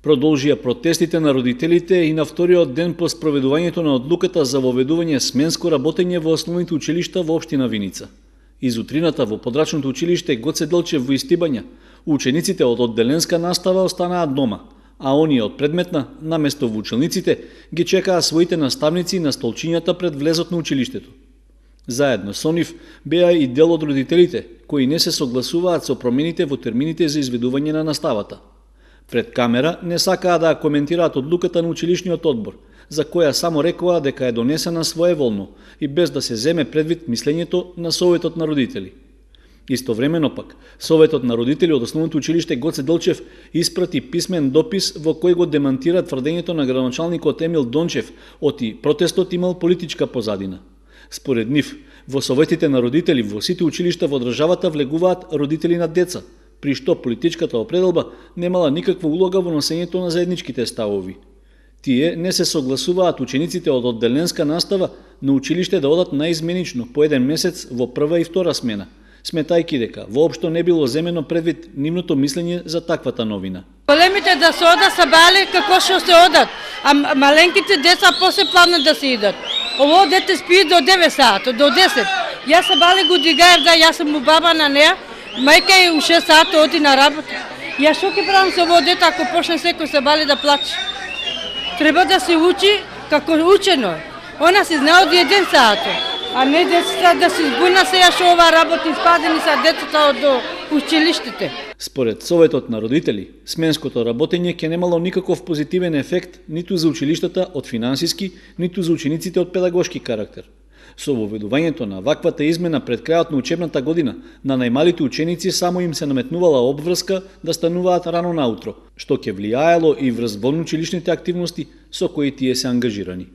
Продолжија протестите на родителите и на вториот ден по спроведувањето на одлуката за воведување сменско работење во основните училишта во општина Виница. Из утрината во подрачното училиште Гоце Делчев во Истибања, учениците од одделенска настава останаа дома, а оние од предметна, наместо во училниците, ги чекаа своите наставници на столчињата пред влезот на училиштето. Заедно со нив беа и дел од родителите, кои не се согласуваат со промените во термините за изведување на наставата. Пред камера не сакаа да коментираат одлуката на училишниот одбор, за која само рекоа дека е донесена своеволно и без да се земе предвид мислењето на Советот на родители. Истовремено пак, Советот на родители од основното училиште Гоце Делчев испрати писмен допис во кој го демантира тврдењето на градоначалникот Емил Дончев оти протестот имал политичка позадина. Според нив, во советите на родители во сите училишта во државата влегуваат родители на деца, при што политичката определба немала никаква улога во носењето на заедничките ставови. Тие не се согласуваат учениците од одделенска настава на училиште да одат наизменично по еден месец во прва и втора смена, сметајки дека воопшто не било земено предвид нивното мислење за таквата новина. Големите да се одат са бали како што се одат, а маленките деца после планат да се идат. Ово дете спи до 9 сата, до 10. Јас се бали го дигаев да јас сум баба на неа, мајка е у 6 сата оди на работа. Јас што ќе правам со ово дете ако почне секој се бали да плаче? Треба да се учи како учено. Она се знае од 1 сат, а не децата да се збуна сега што ова работи спадени са децата од училиштите. Според Советот на родители, сменското работење ќе немало никаков позитивен ефект ниту за училиштата од финансиски, ниту за учениците од педагошки карактер. Со воведувањето на ваквата измена пред крајот на учебната година, на најмалите ученици само им се наметнувала обврска да стануваат рано наутро, што ќе влијаело и врз вонучилишните активности со кои тие се ангажирани.